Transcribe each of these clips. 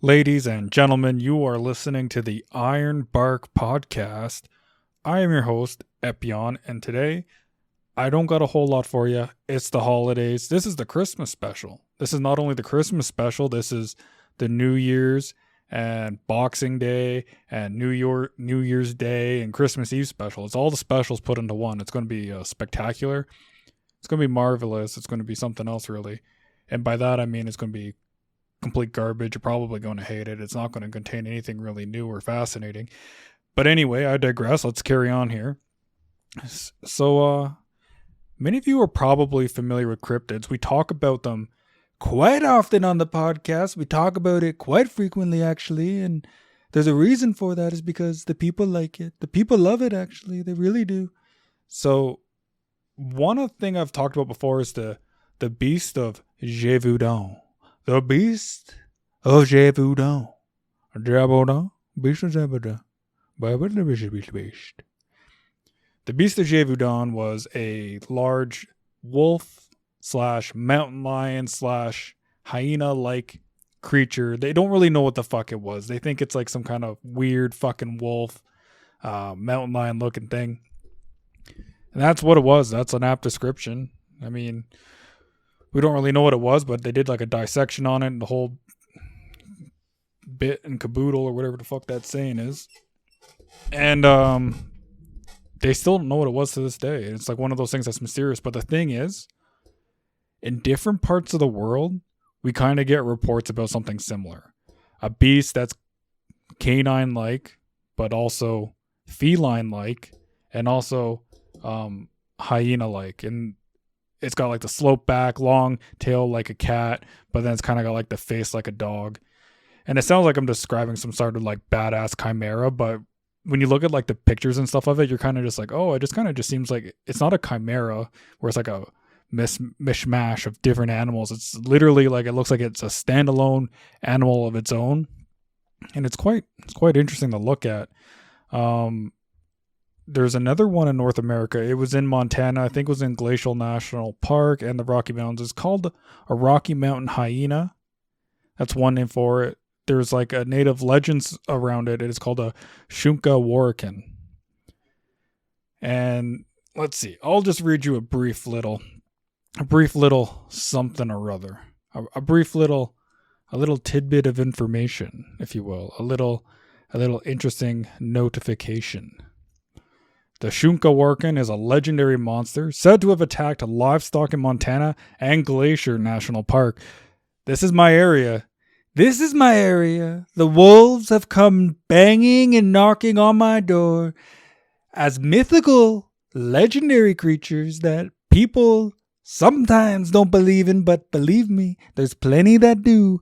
Ladies and gentlemen, you are listening to the Iron Bark Podcast. I am your host, Epion, and today I don't got a whole lot for you. It's the holidays. This is the Christmas special. This is not only the Christmas special, this is the New Year's and Boxing Day and New Year's Day and Christmas Eve special. It's all the specials put into one. It's going to be spectacular. It's going to be marvelous. It's going to be something else, really. And by that, I mean it's going to be complete garbage. You're probably going to hate it. It's not going to contain anything really new or fascinating. But anyway, I digress. Let's carry on here. So, many of you are probably familiar with cryptids. We talk about them quite often on the podcast. We talk about it quite frequently, actually. And there's a reason for that, is because the people like it. The people love it, actually. They really do. So, one thing I've talked about before is the beast of Gévaudan. The beast of Gévaudan. Gévaudan. Beast of Gévaudan. The beast of Gévaudan was a large wolf / mountain lion / hyena like creature. They don't really know what the fuck it was. They think it's like some kind of weird fucking wolf, mountain lion looking thing. And that's what it was. That's an apt description. I mean, we don't really know what it was, but they did like a dissection on it and the whole bit and caboodle or whatever the fuck that saying is. And they still don't know what it was to this day. It's like one of those things that's mysterious. But the thing is, in different parts of the world, we kind of get reports about something similar. A beast that's canine-like, but also feline-like, and also hyena-like. And it's got like the slope back, long tail like a cat, but then it's kind of got like the face like a dog. And it sounds like I'm describing some sort of like badass chimera, but when you look at like the pictures and stuff of it, you're kind of just like, oh, it just kind of just seems like it's not a chimera where it's like a mishmash of different animals. It's literally like, it looks like it's a standalone animal of its own. And it's quite interesting to look at. There's another one in North America. It was in Montana. I think it was in Glacial National Park and the Rocky Mountains. It's called a Rocky Mountain Hyena. That's one name for it. There's like a native legends around it. It's called a Shunka Warakin. And let's see. I'll just read you a brief little something or other. A little tidbit of information, if you will. A little interesting notification. The Shunka Warakin is a legendary monster said to have attacked livestock in Montana and Glacier National Park. This is my area. The wolves have come banging and knocking on my door as mythical, legendary creatures that people sometimes don't believe in, but believe me, there's plenty that do.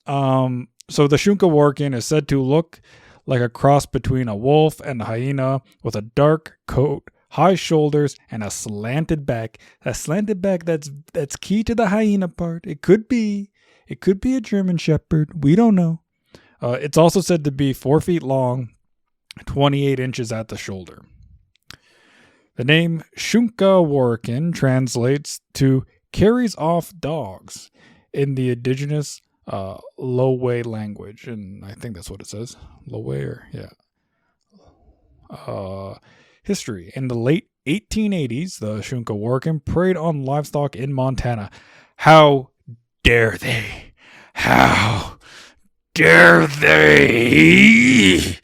So the Shunka Warakin is said to look like a cross between a wolf and a hyena, with a dark coat, high shoulders, and a slanted back. A slanted back that's key to the hyena part. It could be a German Shepherd. We don't know. It's also said to be 4 feet long, 28 inches at the shoulder. The name Shunka Warakin translates to carries off dogs in the indigenous Lowe language, and I think that's what it says. Lowe, or yeah. History. In the late 1880s, the Shunka Warakin preyed on livestock in Montana. How dare they? How dare they?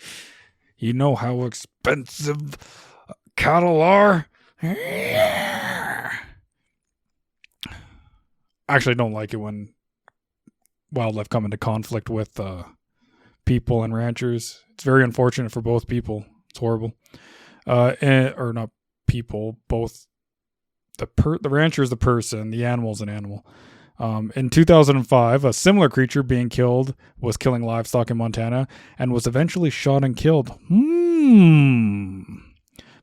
You know how expensive cattle are? I actually don't like it when wildlife come into conflict with people and ranchers. It's very unfortunate for both people. It's horrible. Or not people, both the rancher is the person, the animal is an animal. In 2005, a similar creature being killed was killing livestock in Montana and was eventually shot and killed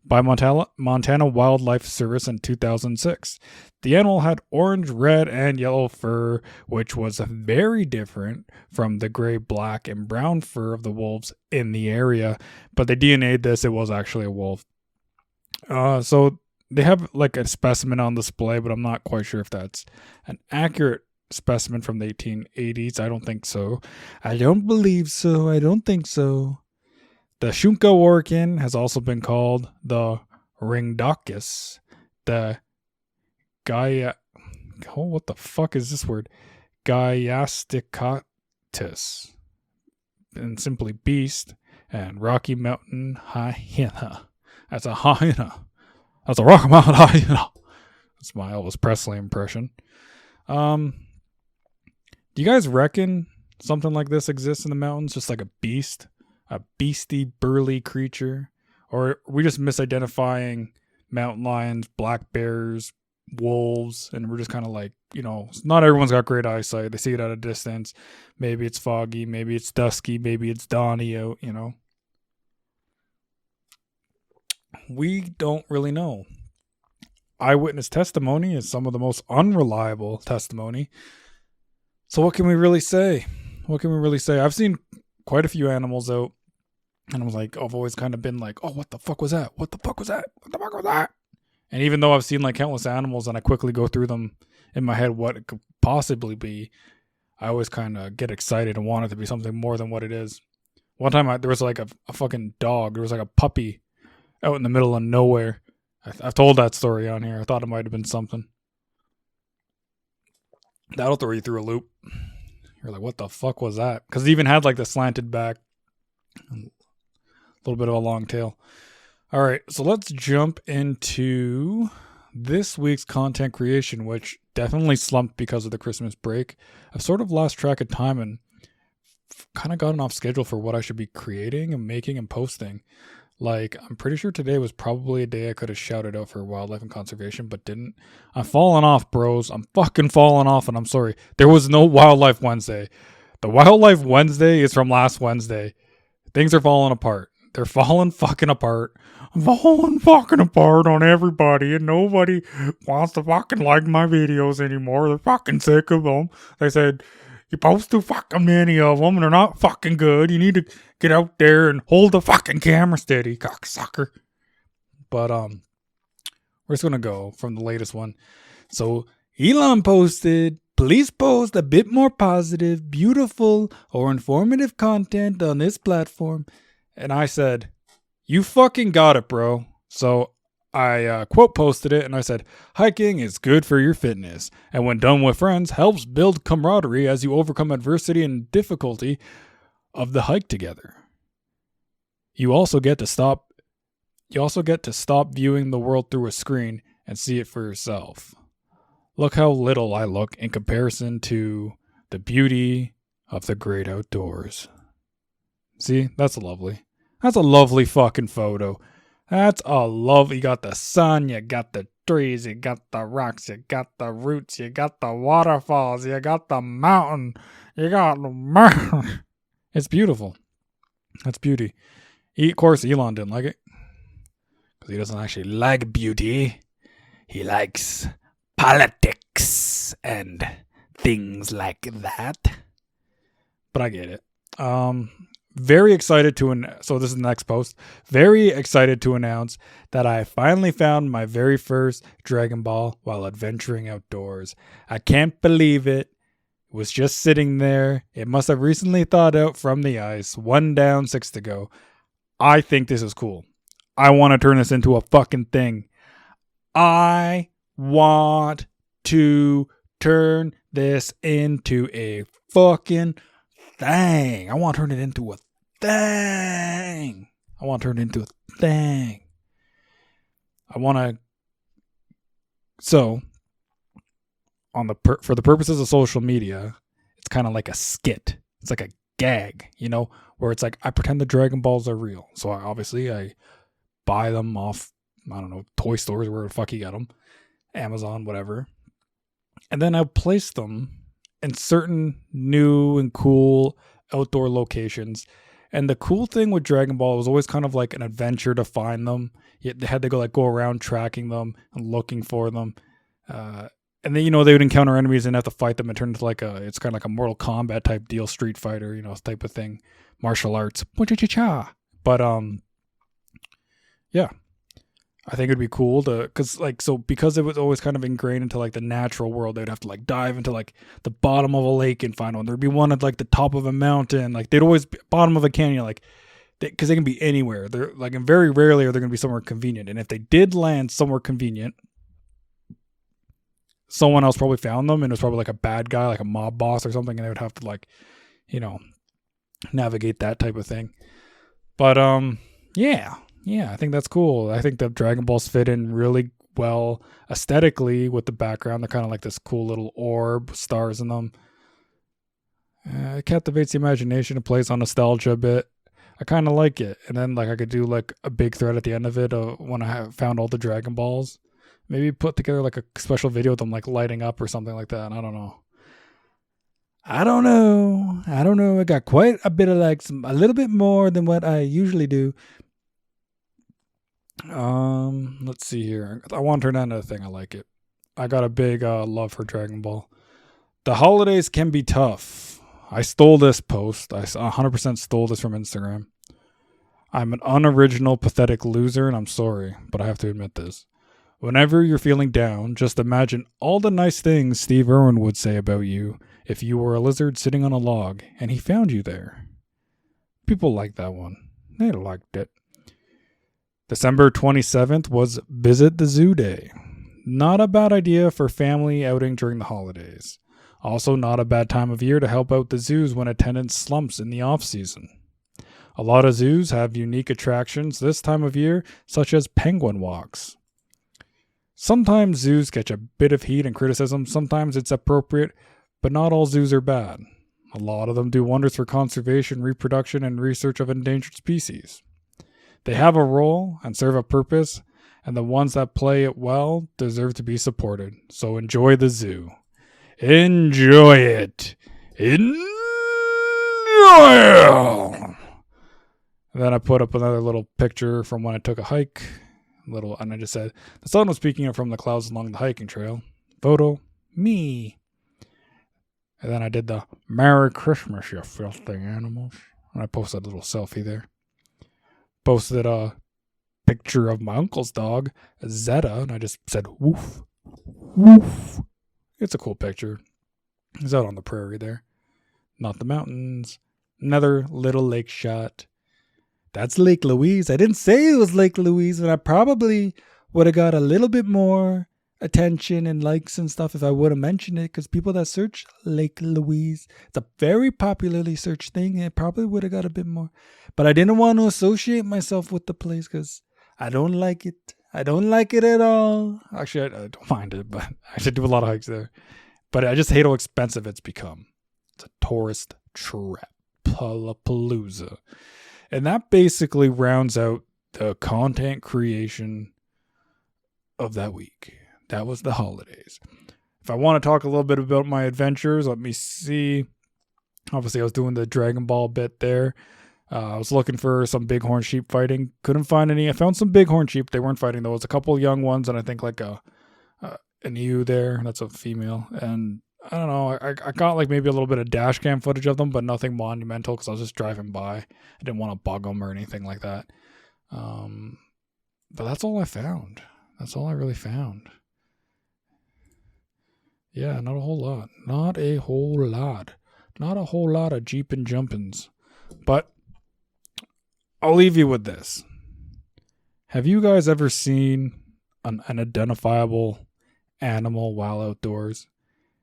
by Montana Wildlife Service in 2006. The animal had orange, red, and yellow fur, which was very different from the gray, black, and brown fur of the wolves in the area. But they DNA'd this. It was actually a wolf. So they have like a specimen on display, but I'm not quite sure if that's an accurate specimen from the 1880s. I don't think so. I don't believe so. I don't think so. The Shunka Warakin has also been called the Ringdocus. The Gaia... Oh, what the fuck is this word? Gaiasticatus. And simply beast. And Rocky Mountain Hyena. That's a hyena. That's a Rocky Mountain Hyena. That's my Elvis Presley impression. Do you guys reckon something like this exists in the mountains? Just like a beast? A beastie, burly creature? Or are we just misidentifying mountain lions, black bears, wolves, and we're just kind of like, not everyone's got great eyesight. They see it at a distance. Maybe it's foggy, maybe it's dusky, maybe it's dawny out, We don't really know. Eyewitness testimony is some of the most unreliable testimony. So what can we really say? I've seen quite a few animals out, and I've always kind of been like, oh, what the fuck was that? What the fuck was that? What the fuck was that? And even though I've seen like countless animals and I quickly go through them in my head what it could possibly be, I always kind of get excited and want it to be something more than what it is. One time there was like a fucking dog. There was like a puppy out in the middle of nowhere. I've told that story on here. I thought it might have been something. That'll throw you through a loop. You're like, what the fuck was that? Because it even had like the slanted back. A little bit of a long tail. All right, so let's jump into this week's content creation, which definitely slumped because of the Christmas break. I've sort of lost track of time and kind of gotten off schedule for what I should be creating and making and posting. Like, I'm pretty sure today was probably a day I could have shouted out for wildlife and conservation, but didn't. I'm falling off, bros. I'm fucking falling off, and I'm sorry. There was no Wildlife Wednesday. The Wildlife Wednesday is from last Wednesday. Things are falling apart. They're falling fucking apart. I'm falling fucking apart on everybody, and nobody wants to fucking like my videos anymore. They're fucking sick of them. They said, you post too fucking many of them, and they're not fucking good. You need to get out there and hold the fucking camera steady, cocksucker. But, we're just gonna go from the latest one. So, Elon posted, please post a bit more positive, beautiful, or informative content on this platform. And I said, you fucking got it, bro. So I quote posted it and I said, hiking is good for your fitness. And when done with friends, helps build camaraderie as you overcome adversity and difficulty of the hike together. You also get to stop viewing the world through a screen and see it for yourself. Look how little I look in comparison to the beauty of the great outdoors. See, that's lovely. That's a lovely fucking photo. That's a lovely. You got the sun, you got the trees, you got the rocks, you got the roots, you got the waterfalls, you got the mountain, you got the mountain. It's beautiful. That's beauty. Of course, Elon didn't like it. Because he doesn't actually like beauty. He likes politics and things like that. But I get it. Very excited so this is the next post. Very excited to announce that I finally found my very first Dragon Ball while adventuring outdoors. I can't believe it. It was just sitting there. It must have recently thawed out from the ice. 1 down, 6 to go. I think this is cool. I want to turn this into a fucking thing. I want to turn this into a fucking thing. I want to turn it into a thing. I want to turn it into a thing. So, for the purposes of social media, it's kind of like a skit. It's like a gag, where it's like, I pretend the Dragon Balls are real. So I buy them off, I don't know, toy stores, where the fuck you get them, Amazon, whatever. And then I place them in certain new and cool outdoor locations. And the cool thing with Dragon Ball, it was always kind of like an adventure to find them. They had to go around tracking them and looking for them. And then, they would encounter enemies and have to fight them and turn into it's kind of like a Mortal Kombat type deal, Street Fighter, type of thing. Martial arts. But, yeah. I think it'd be cool to, because it was always kind of ingrained into like the natural world. They'd have to like dive into like the bottom of a lake and find one. There'd be one at like the top of a mountain. Like they'd always be bottom of a canyon, like because they can be anywhere. They're like, and very rarely are they going to be somewhere convenient. And if they did land somewhere convenient, someone else probably found them, and it was probably like a bad guy, like a mob boss or something, and they would have to like, navigate that type of thing. But yeah, I think that's cool. I think the Dragon Balls fit in really well aesthetically with the background. They're kind of like this cool little orb, stars in them. It captivates the imagination. It plays on nostalgia a bit. I kind of like it. And then like I could do like a big thread at the end of it when I have found all the Dragon Balls. Maybe put together like a special video with them like lighting up or something like that. I don't know. I don't know. I got quite a bit of like a little bit more than what I usually do. Let's see here. I want to turn that into a thing. I like it. I got a big love for Dragon Ball. The holidays can be tough. I stole this post. I 100% stole this from Instagram. I'm an unoriginal, pathetic loser, and I'm sorry, but I have to admit this. Whenever you're feeling down, just imagine all the nice things Steve Irwin would say about you if you were a lizard sitting on a log and he found you there. People liked that one. They liked it. December 27th was Visit the Zoo Day. Not a bad idea for family outing during the holidays. Also not a bad time of year to help out the zoos when attendance slumps in the off-season. A lot of zoos have unique attractions this time of year, such as penguin walks. Sometimes zoos catch a bit of heat and criticism. Sometimes it's appropriate, but not all zoos are bad. A lot of them do wonders for conservation, reproduction, and research of endangered species. They have a role and serve a purpose, and the ones that play it well deserve to be supported. So enjoy the zoo. Enjoy it. Enjoy it. And then I put up another little picture from when I took a hike. And I just said, the sun was peeking up from the clouds along the hiking trail. Photo, me. And then I did the Merry Christmas, you filthy animals. And I posted a little selfie there. Posted a picture of my uncle's dog, Zeta, and I just said, woof, woof. It's a cool picture. He's out on the prairie there. Not the mountains. Another little lake shot. That's Lake Louise. I didn't say it was Lake Louise, and I probably would have got a little bit more attention and likes and stuff if I would have mentioned it, because people that search Lake Louise, it's a very popularly searched thing, and it probably would have got a bit more. But I didn't want to associate myself with the place because I don't like it. I don't like it at all. Actually, I don't mind it, but I should do a lot of hikes there. But I just hate how expensive it's become. It's a tourist trap. Palapalooza. And that basically rounds out the content creation of that week. That was the holidays. If I want to talk a little bit about my adventures, let me see. Obviously, I was doing the Dragon Ball bit there. I was looking for some bighorn sheep fighting. Couldn't find any. I found some bighorn sheep. They weren't fighting, though. It was a couple of young ones, and I think like an ewe there. That's a female. And I don't know. I got like maybe a little bit of dash cam footage of them, but nothing monumental because I was just driving by. I didn't want to bug them or anything like that. But that's all I found. That's all I really found. Yeah, not a whole lot. Not a whole lot. Not a whole lot of jeeping jumpins. But I'll leave you with this. Have you guys ever seen an identifiable animal while outdoors?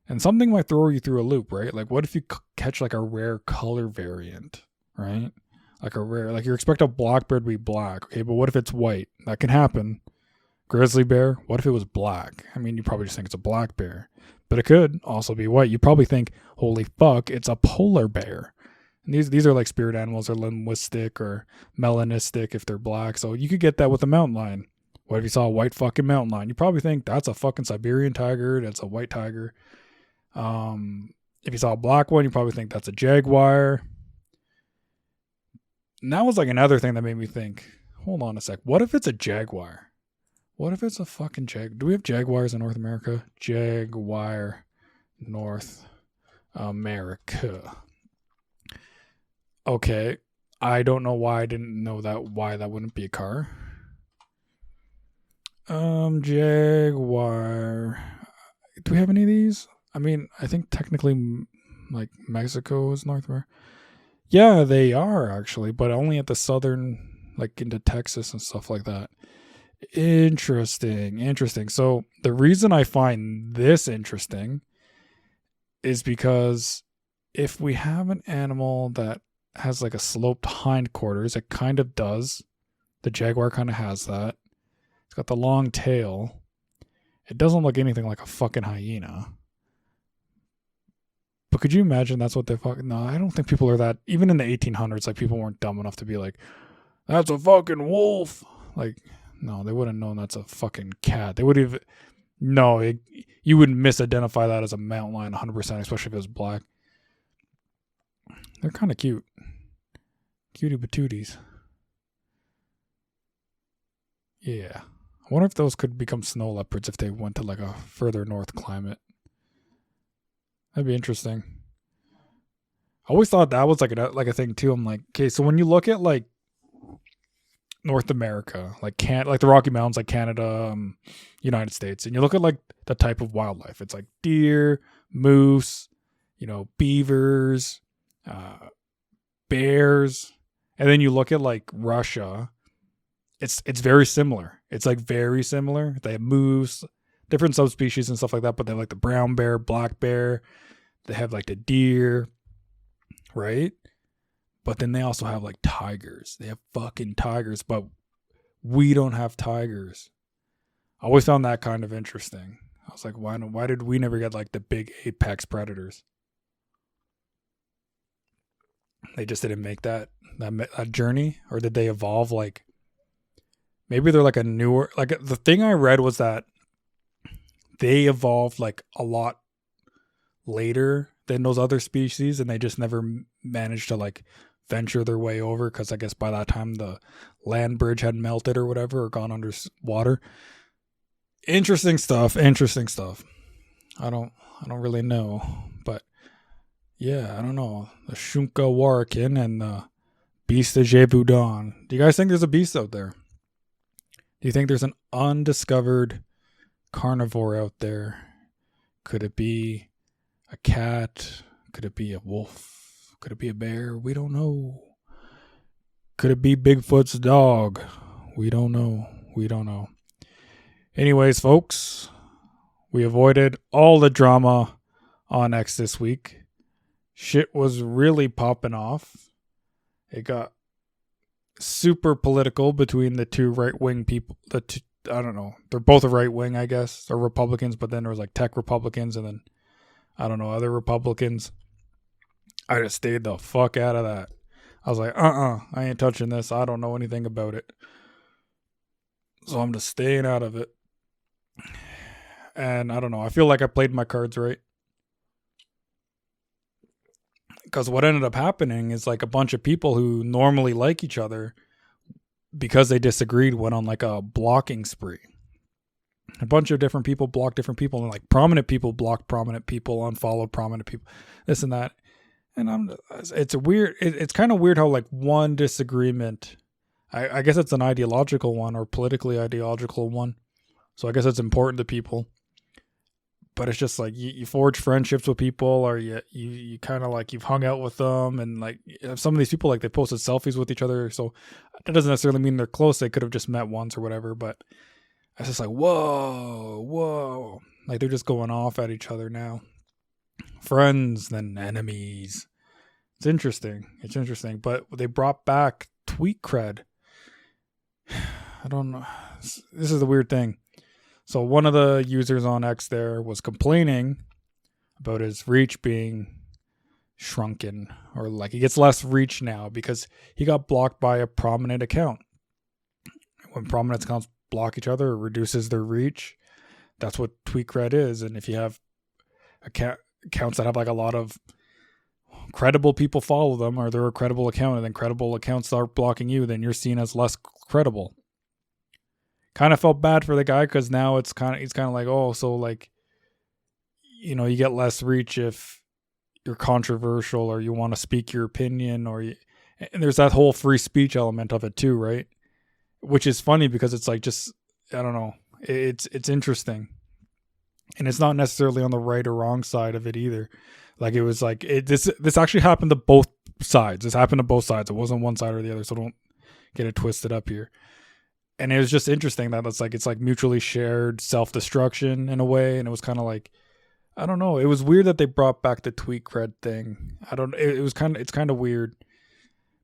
And something might throw you through a loop, right? Like, what if you catch like a rare color variant, right? Like you expect a black bear to be black, okay? But what if it's white? That can happen. Grizzly bear, what if it was black? I mean, you probably just think it's a black bear. But it could also be white. You probably think, holy fuck, it's a polar bear. And these are like spirit animals, or linguistic or melanistic if they're black. So you could get that with a mountain lion. What if you saw a white fucking mountain lion? You probably think that's a fucking Siberian tiger. That's a white tiger. If you saw a black one, you probably think that's a jaguar. And that was like another thing that made me think, hold on a sec. What if it's a jaguar? What if it's a fucking do we have jaguars in North America? Jaguar, North America. Okay. I don't know why I didn't know that, why that wouldn't be a car. Jaguar. Do we have any of these? I mean, I think technically, like Mexico is North America. Yeah, they are actually, but only at the southern, like into Texas and stuff like that. Interesting. So the reason I find this interesting is because if we have an animal that has like a sloped hindquarters, it kind of does. The jaguar kind of has that. It's got the long tail. It doesn't look anything like a fucking hyena. But could you imagine that's what they fucking... No, I don't think people are that... Even in the 1800s, like, people weren't dumb enough to be like, that's a fucking wolf. Like, no, they wouldn't know that's a fucking cat. They would have... No, you would misidentify that as a mountain lion 100%, especially if it was black. They're kind of cute. Cutie patooties. Yeah. I wonder if those could become snow leopards if they went to like a further north climate. That'd be interesting. I always thought that was like a thing too. I'm like, okay, so when you look at like North America, like the Rocky Mountains, like Canada, United States, and you look at like the type of wildlife, it's like deer, moose, beavers, bears, and then you look at like Russia. It's very similar. It's like very similar. They have moose, different subspecies and stuff like that, but they have like the brown bear, black bear. They have like the deer, right? But then they also have like tigers. They have fucking tigers, but we don't have tigers. I always found that kind of interesting. I was like, why did we never get like the big apex predators? They just didn't make that journey, or did they evolve like? Maybe they're like a newer, like the thing I read was that they evolved like a lot later than those other species, and they just never managed to like venture their way over because I guess by that time the land bridge had melted or whatever, or gone under water. Interesting stuff. I don't really know, but yeah, I don't know. The Shunka Warakin and the Beast de Gévaudan. Do you guys think there's a beast out there? Do you think there's an undiscovered carnivore out there? Could it be a cat? Could it be a wolf? Could it be a bear? We don't know. Could it be Bigfoot's dog? We don't know. Anyways, folks, we avoided all the drama on X this week. Shit was really popping off. It got super political between the two right-wing people. I don't know. They're both a right-wing, I guess. They're Republicans, but then there was like tech Republicans and then, I don't know, other Republicans. I just stayed the fuck out of that. I was like, I ain't touching this. I don't know anything about it. So I'm just staying out of it. And I don't know. I feel like I played my cards right. Because what ended up happening is like a bunch of people who normally like each other, because they disagreed, went on like a blocking spree. A bunch of different people blocked different people, and like prominent people blocked prominent people, unfollowed prominent people, this and that. And it's kind of weird how like one disagreement, I guess it's an ideological one or politically ideological one. So I guess it's important to people. But it's just like you forge friendships with people, or you kind of like you've hung out with them, and like some of these people, like they posted selfies with each other, so that doesn't necessarily mean they're close. They could have just met once or whatever. But it's just like whoa, like they're just going off at each other now. Friends, then enemies. It's interesting. But they brought back tweet cred. I don't know. This is the weird thing. So one of the users on X there was complaining about his reach being shrunken, or like he gets less reach now because he got blocked by a prominent account. When prominent accounts block each other, it reduces their reach. That's what TweetCred is. And if you have accounts that have like a lot of credible people follow them, or they're a credible account, and then credible accounts start blocking you, then you're seen as less credible. Kind of felt bad for the guy because now he's kind of like, oh, so like, you get less reach if you're controversial or you want to speak your opinion, and there's that whole free speech element of it too, right? Which is funny because it's like, just, I don't know, It's interesting, and it's not necessarily on the right or wrong side of it either. Like it was like this actually happened to both sides. This happened to both sides. It wasn't one side or the other. So don't get it twisted up here. And it was just interesting that it's like mutually shared self-destruction in a way. And it was kind of like, I don't know. It was weird that they brought back the tweet cred thing. It's kind of weird,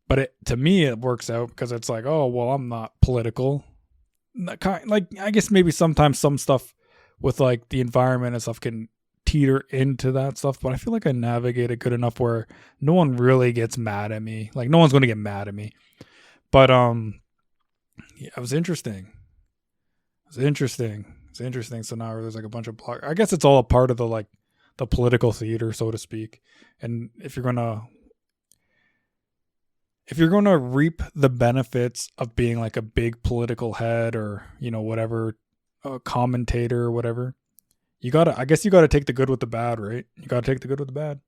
but to me, it works out because it's like, oh, well, I'm not political. Like, I guess maybe sometimes some stuff with like the environment and stuff can teeter into that stuff, but I feel like I navigate it good enough where no one really gets mad at me. Like no one's going to get mad at me, but, yeah, it was interesting. It's interesting. So now there's like a bunch of I guess it's all a part of the political theater, so to speak. And if you're gonna reap the benefits of being like a big political head or whatever, a commentator or whatever, you gotta take the good with the bad, right? You gotta take the good with the bad.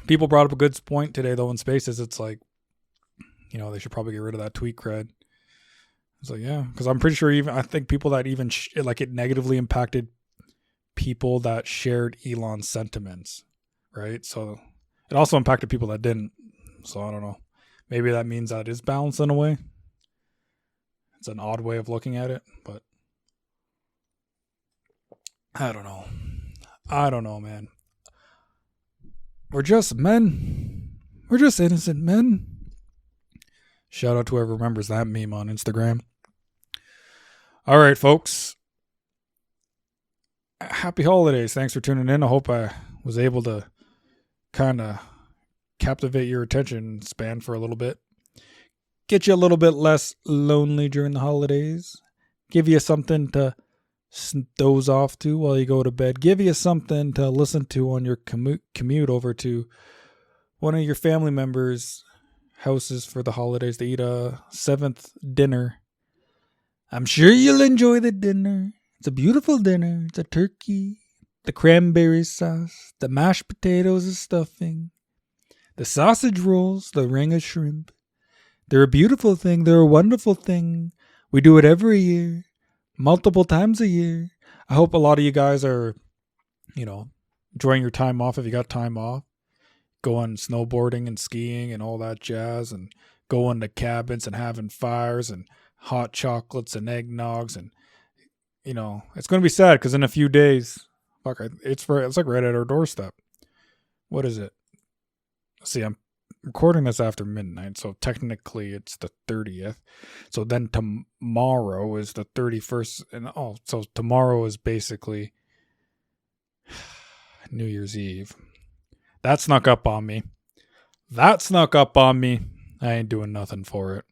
People brought up a good point today though in Spaces. It's like, they should probably get rid of that tweet cred. It's like, yeah, because I'm pretty sure I think people that even it negatively impacted people that shared Elon's sentiments, right? So it also impacted people that didn't. So I don't know. Maybe that means that is balanced in a way. It's an odd way of looking at it, but I don't know, man. We're just men. We're just innocent men. Shout out to whoever remembers that meme on Instagram. All right, folks. Happy holidays. Thanks for tuning in. I hope I was able to kind of captivate your attention span for a little bit. Get you a little bit less lonely during the holidays. Give you something to doze off to while you go to bed. Give you something to listen to on your commute over to one of your family members' houses for the holidays to eat a 7th dinner. I'm sure you'll enjoy the dinner. It's a beautiful dinner. It's a turkey, the cranberry sauce, the mashed potatoes and stuffing, the sausage rolls, the ring of shrimp. They're a beautiful thing. They're a wonderful thing. We do it every year, multiple times a year. I hope a lot of you guys are, enjoying your time off if you got time off. Going snowboarding and skiing and all that jazz, and going to cabins and having fires and hot chocolates and eggnogs, and it's going to be sad because in a few days, it's like right at our doorstep. What is it? See, I'm recording this after midnight, so technically it's the 30th. So then tomorrow is the 31st, and so tomorrow is basically New Year's Eve. That snuck up on me. I ain't doing nothing for it.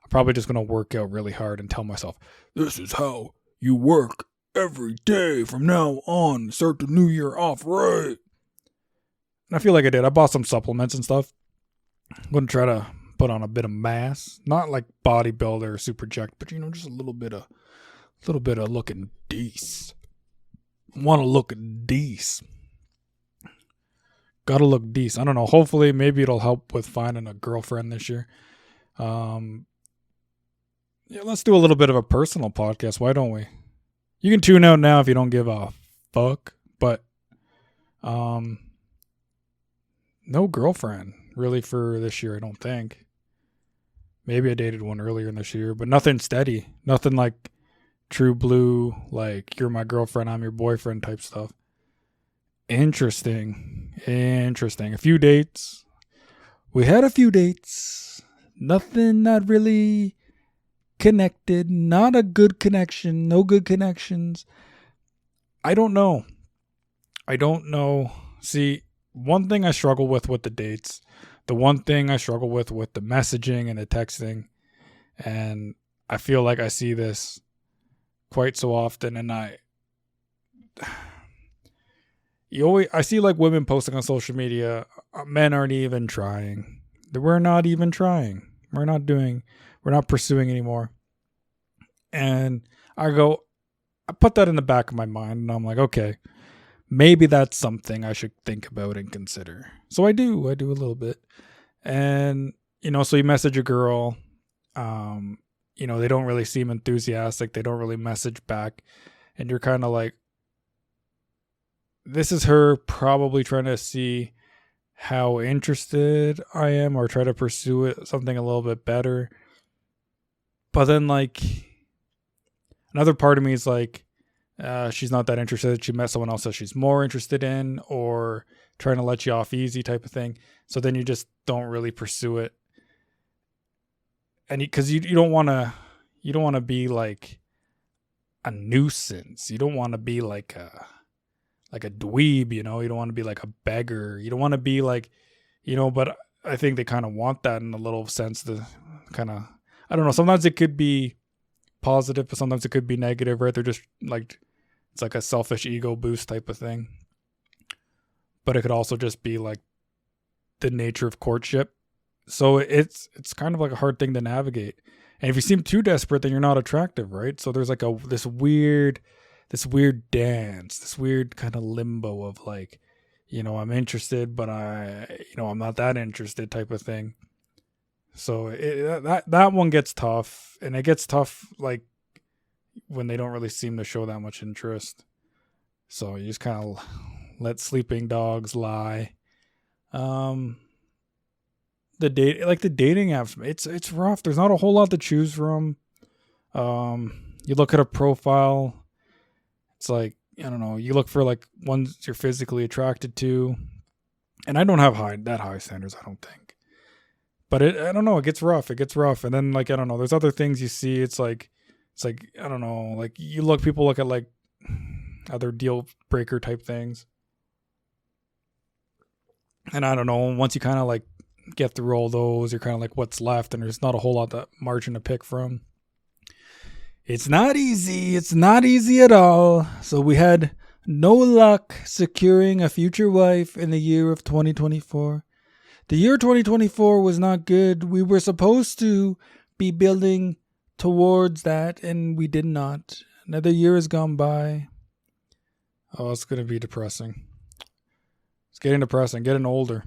I'm probably just going to work out really hard and tell myself, this is how you work every day from now on. Start the new year off right. And I feel like I did. I bought some supplements and stuff. I'm going to try to put on a bit of mass. Not like bodybuilder or super jacked, but just a little bit of looking decent. Want to look decent. Gotta look decent. I don't know. Hopefully, maybe it'll help with finding a girlfriend this year. Yeah, let's do a little bit of a personal podcast. Why don't we? You can tune out now if you don't give a fuck. But, no girlfriend really for this year. I don't think. Maybe I dated one earlier in this year, but nothing steady. Nothing like true blue. Like you're my girlfriend, I'm your boyfriend type stuff. Interesting. A few dates. We had a few dates. Nothing not really connected. Not a good connection. No good connections. I don't know. See, one thing I struggle with the dates. The one thing I struggle with the messaging and the texting. And I feel like I see this quite so often, and I see like women posting on social media, men aren't even trying. We're not even trying. We're not pursuing anymore. And I put that in the back of my mind, and I'm like, okay, maybe that's something I should think about and consider. So I do a little bit. And, so you message a girl, they don't really seem enthusiastic. They don't really message back. And you're kind of like, this is her probably trying to see how interested I am or try to pursue it, something a little bit better. But then like another part of me is like, she's not that interested. She met someone else that she's more interested in, or trying to let you off easy type of thing. So then you just don't really pursue it. And because you don't want to be like a nuisance. You don't want to be like a dweeb, you don't want to be like a beggar. You don't want to be like, but I think they kind of want that in a little sense to kind of, I don't know. Sometimes it could be positive, but sometimes it could be negative, right? They're just like, it's like a selfish ego boost type of thing. But it could also just be like the nature of courtship. So it's kind of like a hard thing to navigate. And if you seem too desperate, then you're not attractive, right? So there's like this weird dance, this weird kind of limbo of like, I'm interested, but I'm not that interested type of thing. So that one gets tough, and it gets tough like when they don't really seem to show that much interest. So you just kind of let sleeping dogs lie. The dating apps, it's rough. There's not a whole lot to choose from. You look at a profile, it's like, I don't know, you look for like ones you're physically attracted to. And I don't have that high standards, I don't think. But I don't know, it gets rough. And then like, I don't know, there's other things you see. It's like, I don't know, like people look at like other deal breaker type things. And I don't know, once you kind of like get through all those, you're kind of like, what's left? And there's not a whole lot of margin to pick from. It's not easy. It's not easy at all. So we had no luck securing a future wife in the year of 2024. The year 2024 was not good. We were supposed to be building towards that, and we did not. Another year has gone by. Oh, it's going to be depressing. It's getting depressing. Getting older.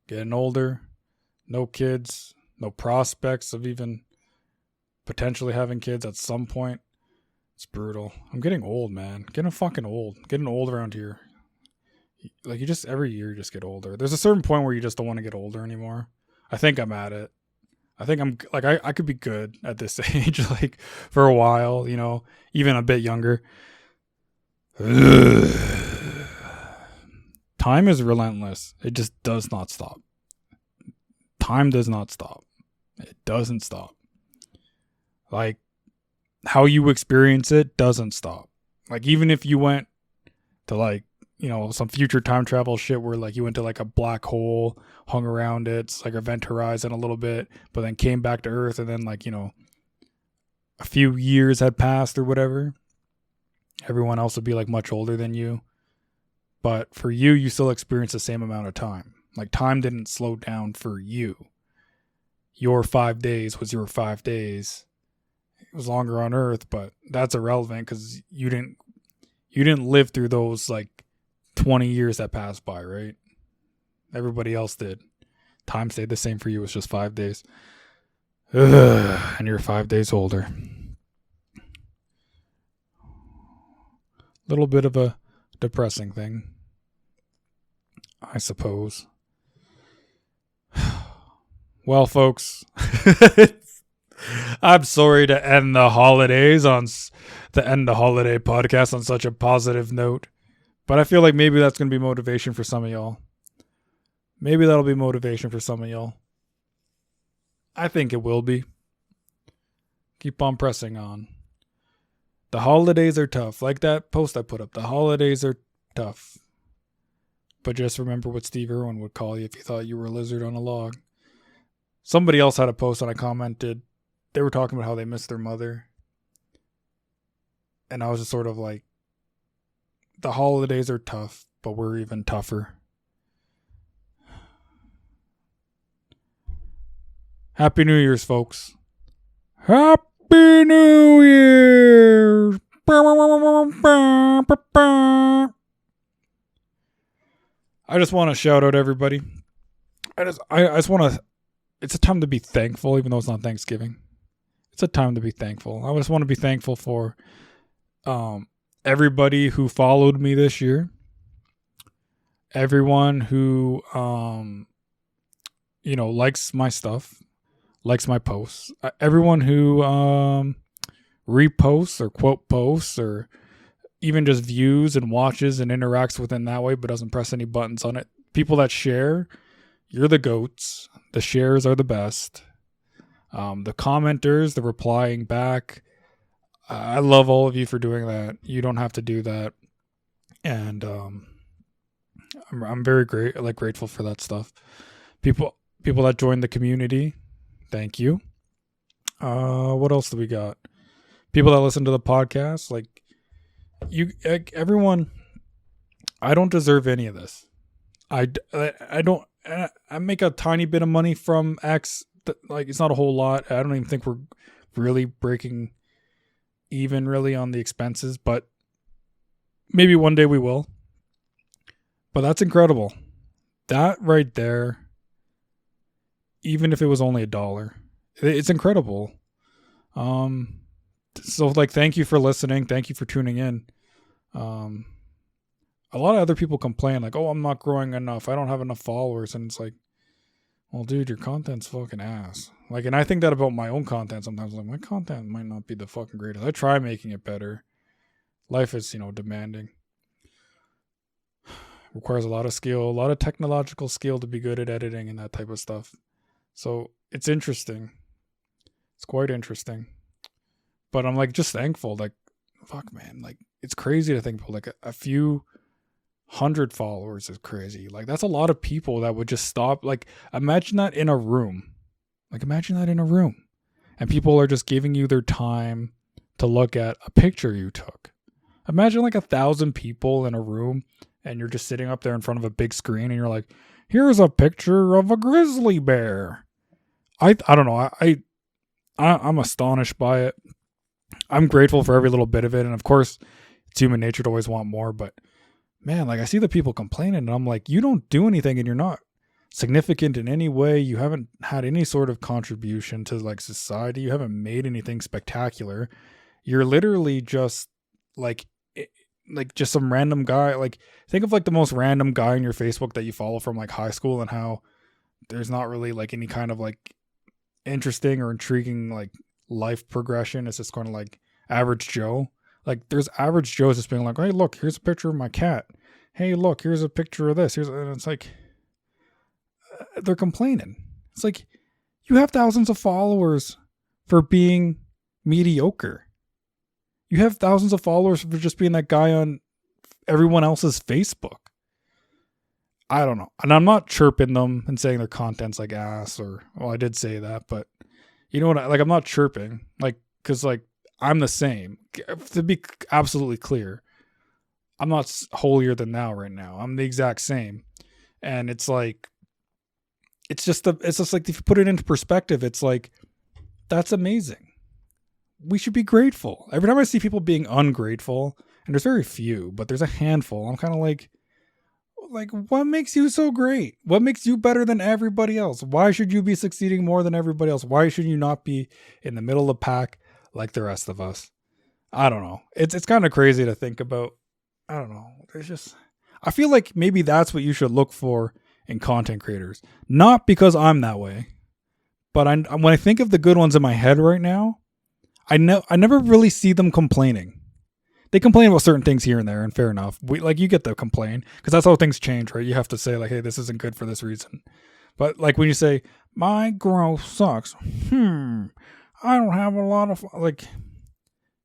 No kids. No prospects of even potentially having kids at some point. It's brutal. I'm getting old, man. Getting fucking old. Getting old around here. Like, every year you just get older. There's a certain point where you just don't want to get older anymore. I think I'm at it. I think I'm like, I could be good at this age, like for a while, even a bit younger. Time is relentless. It just does not stop. Time does not stop. It doesn't stop. Like, how you experience it doesn't stop. Like, even if you went to like, some future time travel shit where like you went to like a black hole, hung around it, it's like event horizon a little bit, but then came back to Earth, and then like, a few years had passed or whatever, everyone else would be like much older than you. But for you still experience the same amount of time. Like, time didn't slow down for you. Your 5 days was your 5 days. It was longer on Earth, but that's irrelevant because you didn't live through those like 20 years that passed by, right? Everybody else did. Time stayed the same for you. It's just 5 days. Ugh, and you're 5 days older. Little bit of a depressing thing, I suppose. Well, folks, I'm sorry to end the holiday podcast on such a positive note, but I feel like maybe that's going to be motivation for some of y'all. Maybe that'll be motivation for some of y'all. I think it will be. Keep on pressing on. The holidays are tough. Like that post I put up. The holidays are tough. But just remember what Steve Irwin would call you if you thought you were a lizard on a log. Somebody else had a post and I commented. They were talking about how they missed their mother. And I was just sort of like, the holidays are tough, but we're even tougher. Happy New Year's, folks. Happy New Year's. I just want to shout out everybody. I just want to, it's a time to be thankful, even though it's not Thanksgiving. It's a time to be thankful. I just want to be thankful for everybody who followed me this year. Everyone who likes my stuff, likes my posts. Everyone who reposts or quote posts or even just views and watches and interacts with it that way but doesn't press any buttons on it. People that share, you're the goats. The shares are the best. The commenters, the replying back, I love all of you for doing that. You don't have to do that. And I'm very grateful for that stuff. People that join the community, thank you. What else do we got? People that listen to the podcast, everyone. I don't deserve any of this. I don't. I make a tiny bit of money from X. It's not a whole lot. I don't even think we're really breaking even really on the expenses, but maybe one day we will. But that's incredible. That right there, even if it was only $1, it's incredible. So thank you for listening. Thank you for tuning in. A lot of other people complain oh, I'm not growing enough. I don't have enough followers. And it's well, dude, your content's fucking ass. And I think that about my own content sometimes. My content might not be the fucking greatest. I try making it better. Life is, demanding. Requires a lot of skill, a lot of technological skill to be good at editing and that type of stuff. So it's interesting. It's quite interesting. But I'm just thankful. Fuck, man. It's crazy to think about a few 100 followers is crazy. That's a lot of people that would just stop. Imagine that in a room. Imagine that in a room. And people are just giving you their time to look at a picture you took. Imagine 1,000 people in a room and you're just sitting up there in front of a big screen and you're here's a picture of a grizzly bear. I don't know. I'm astonished by it. I'm grateful for every little bit of it. And of course, it's human nature to always want more. But man, I see the people complaining and I'm you don't do anything and you're not significant in any way. You haven't had any sort of contribution to society. You haven't made anything spectacular. You're literally just just some random guy. Think of the most random guy in your Facebook that you follow from high school and how there's not really any kind of interesting or intriguing life progression. It's just kind of average Joe. There's average Joes just being hey, look, here's a picture of my cat. Hey, look, here's a picture of this. And it's they're complaining. It's you have thousands of followers for being mediocre. You have thousands of followers for just being that guy on everyone else's Facebook. I don't know. And I'm not chirping them and saying their content's ass I did say that, but you know what? I'm not chirping, cause I'm the same. To be absolutely clear, I'm not holier than thou right now. I'm the exact same. And it's just if you put it into perspective, it's that's amazing. We should be grateful. Every time I see people being ungrateful, and there's very few, but there's a handful, I'm kind of what makes you so great? What makes you better than everybody else? Why should you be succeeding more than everybody else? Why should you not be in the middle of the pack like the rest of us? I don't know. It's kind of crazy to think about. I don't know. I feel maybe that's what you should look for in content creators. Not because I'm that way, but when I think of the good ones in my head right now, I never really see them complaining. They complain about certain things here and there, and fair enough. You get the complain because that's how things change, right? You have to say hey, this isn't good for this reason. But when you say my growth sucks, I don't have a lot of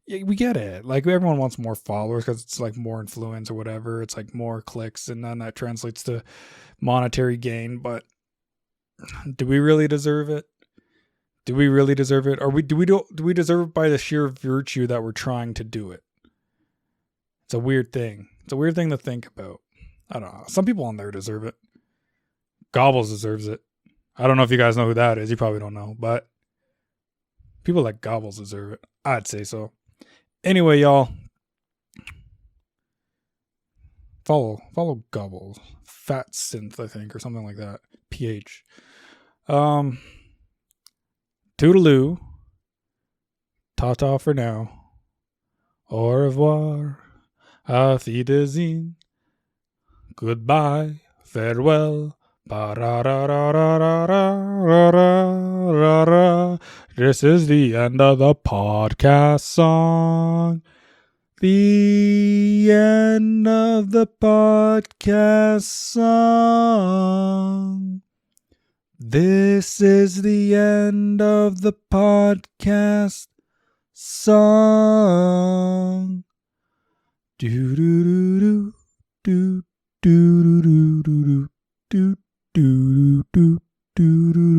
we get it. Everyone wants more followers because it's more influence or whatever. It's more clicks, and then that translates to monetary gain. But do we really deserve it? Do we really deserve it? Do we deserve it by the sheer virtue that we're trying to do it? It's a weird thing. It's a weird thing to think about. I don't know. Some people on there deserve it. Gobbles deserves it. I don't know if you guys know who that is. You probably don't know, but people like Gobbles deserve it. I'd say so. Anyway, y'all, follow Gobbles. Fat Synth, I think, or something like that. PH. Toodaloo. Ta-ta for now. Au revoir. Auf Wiedersehen. Goodbye. Farewell. Ba-ra-ra-ra-ra-ra-ra-ra-ra. This is the end of the podcast song. The end of the podcast song. This is the end of the podcast song. Do do do do do do do do do do do do do.